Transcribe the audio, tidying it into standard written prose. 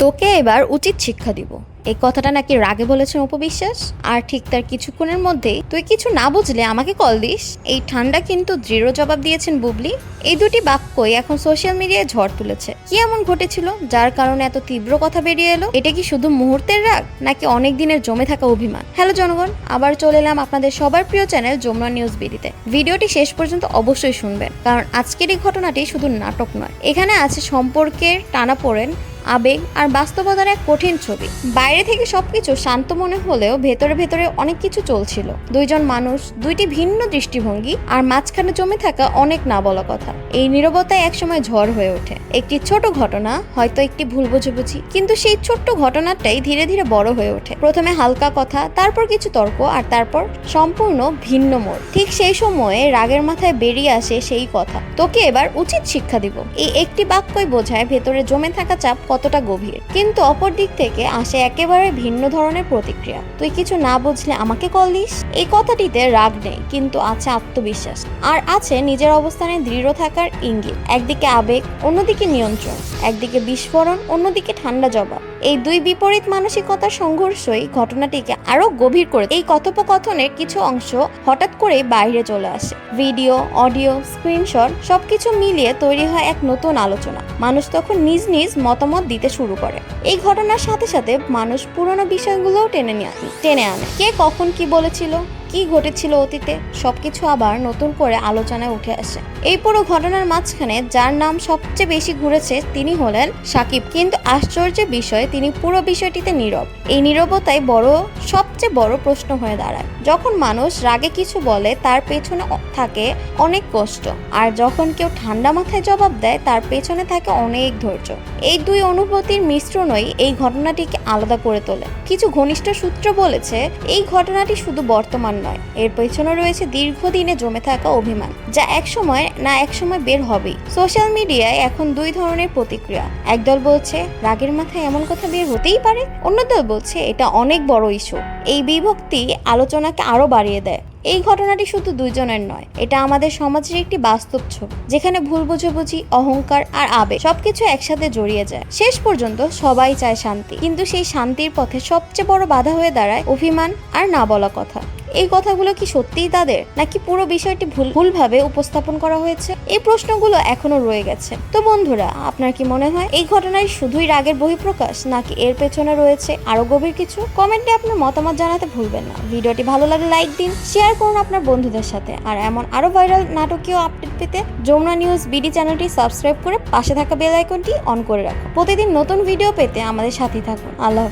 তোকে এবার উচিত শিক্ষা দিব, এই কথাটা নাকি রাগে বলেছেন উপবিশ্বাস। আর ঠিক তার কিছুক্ষণের মধ্যেই তুই কিছু না বুঝলে আমাকে কল দিস, এই ঠান্ডা কিন্তু দৃঢ় জবাব দিয়েছেন বুবলি। এই দুটি বাক্যই এখন সোশ্যাল মিডিয়ায় ঝড় তুলেছে। কি এমন ঘটেছিল যার কারণে এত তীব্র কথা বেরিয়ে এলো? এটা কি শুধু মুহূর্তের রাগ নাকি অনেক দিনের জমে থাকা অভিমান? হ্যালো জনগণ, আবার চলে এলাম আপনাদের সবার প্রিয় চ্যানেল যমুনা নিউজ বিডিতে। ভিডিওটি শেষ পর্যন্ত অবশ্যই শুনবেন, কারণ আজকের এই ঘটনাটি শুধু নাটক নয়, এখানে আছে সম্পর্কের টানাপোড়েন, আবেগ আর বাস্তবতার এক কঠিন ছবি। বাইরে থেকে সবকিছু শান্ত মনে হলেও ভেতরে ভেতরে অনেক কিছু চলছিল। দুইজন মানুষ, দুইটি ভিন্ন দৃষ্টিভঙ্গি, আর মাঝখানে জমে থাকা অনেক না বলা কথা। এই নীরবতায় একসময় ঝড় হয়ে ওঠে। একটি ছোট ঘটনা, হয়তো একটি ভুল বোঝাবুঝি, কিন্তু সেই ছোট্ট ঘটনাটাই ধীরে ধীরে বড় হয়ে ওঠে। প্রথমে হালকা কথা, তারপর কিছু তর্ক, আর তারপর সম্পূর্ণ ভিন্ন মোড়। ঠিক সেই সময়ে রাগের মাথায় বেরিয়ে আসে সেই কথা, তোকে এবার উচিত শিক্ষা দিব। এই একটি বাক্যই বোঝায় ভেতরে জমে থাকা চাপ কতটা গভীর। কিন্তু অপর দিক থেকে আসে একেবারে ভিন্ন ধরনের প্রতিক্রিয়া, তুই কিছু না বুঝলে আমাকে কল দিস। এই কথাটিতে রাগ নেই, কিন্তু আছে আত্মবিশ্বাস, আর আছে নিজের অবস্থানে দৃঢ় থাকার ইঙ্গিত। একদিকে আবেগ, অন্যদিকে নিয়ন্ত্রণ, একদিকে বিস্ফোরণ, অন্যদিকে ঠান্ডা জবাব। এই দুই বিপরীত মানসিকতার সংঘর্ষই ঘটনাটিকে আরো গভীর করে। এই কথোপকথনের কিছু অংশ হঠাৎ করেই বাইরে চলে আসে। ভিডিও, অডিও, স্ক্রিনশট সবকিছু মিলিয়ে তৈরি হয় এক নতুন আলোচনা। মানুষ তখন নিজ নিজ মতামত দিতে শুরু করে। এই ঘটনার সাথে সাথে মানুষ পুরনো বিষয়গুলোও টেনে আনে। কে কখন কি বলেছিল, কি ঘটেছিল অতীতে, সবকিছু আবার নতুন করে আলোচনায় উঠে আসে। এই পুরো ঘটনার মাঝখানে যার নাম সবচেয়ে বেশি ঘুরেছে তিনি হলেন সাকিব। কিন্তু আশ্চর্যের বিষয়, তিনি পুরো বিষয়টিতে নীরব। এই নীরবতাই সবচেয়ে বড় প্রশ্ন হয়ে দাঁড়ায়। যখন মানুষ রাগে কিছু বলে তার পেছনে থাকে অনেক কষ্ট, আর যখন কেউ ঠান্ডা মাথায় জবাব দেয় তার পেছনে থাকে অনেক ধৈর্য। এই দুই অনুভূতির মিশ্রণই এই ঘটনাটিকে আলাদা করে তোলে। কিছু ঘনিষ্ঠ সূত্র বলেছে এই ঘটনাটি শুধু বর্তমান নয়, এর পেছনে রয়েছে দীর্ঘদিনে জমে থাকা অভিমান, যা একসময় বের হবেই। সোশ্যাল মিডিয়ায় এখন দুই ধরনের প্রতিক্রিয়া। একদল বলছে রাগের মাথায় এমন কথা বের হতেই পারে, অন্য দল বলছে এটা অনেক বড় ইস্যু। এই বিভক্তি আলোচনাকে আরো বাড়িয়ে দেয়। এই ঘটনাটি শুধু দুইজনের নয়, এটা আমাদের সমাজের একটি বাস্তব ছবি, যেখানে ভুল বোঝাবুঝি, অহংকার আর আবেগ সবকিছু একসাথে জড়িয়ে যায়। শেষ পর্যন্ত সবাই চায় শান্তি, কিন্তু সেই শান্তির পথে সবচেয়ে বড় বাধা হয়ে দাঁড়ায় অভিমান আর না বলা কথা। এই কথাগুলো কি সত্যিই তাদের, নাকি পুরো বিষয়টি ভুলভাবে উপস্থাপন করা হয়েছে? এই প্রশ্নগুলো এখনো রয়ে গেছে। তো বন্ধুরা, আপনার কি মনে হয় এই ঘটনায় শুধুই রাগের বহিঃপ্রকাশ, নাকি এর পেছনে রয়েছে আরো গভীর কিছু? কমেন্টে আপনার মতামত জানাতে ভুলবেন না। ভিডিওটি ভালো লাগলে লাইক দিন, শেয়ার করুন আপনার বন্ধুদের সাথে। আর এমন আরো ভাইরাল নাটকীয় আপডেট পেতে যমুনা নিউজ বিডি চ্যানেলটি সাবস্ক্রাইব করে পাশে থাকা বেল আইকনটি অন করে রাখুন। প্রতিদিন নতুন ভিডিও পেতে আমাদের সাথে থাকুন। আল্লাহ হাফেজ।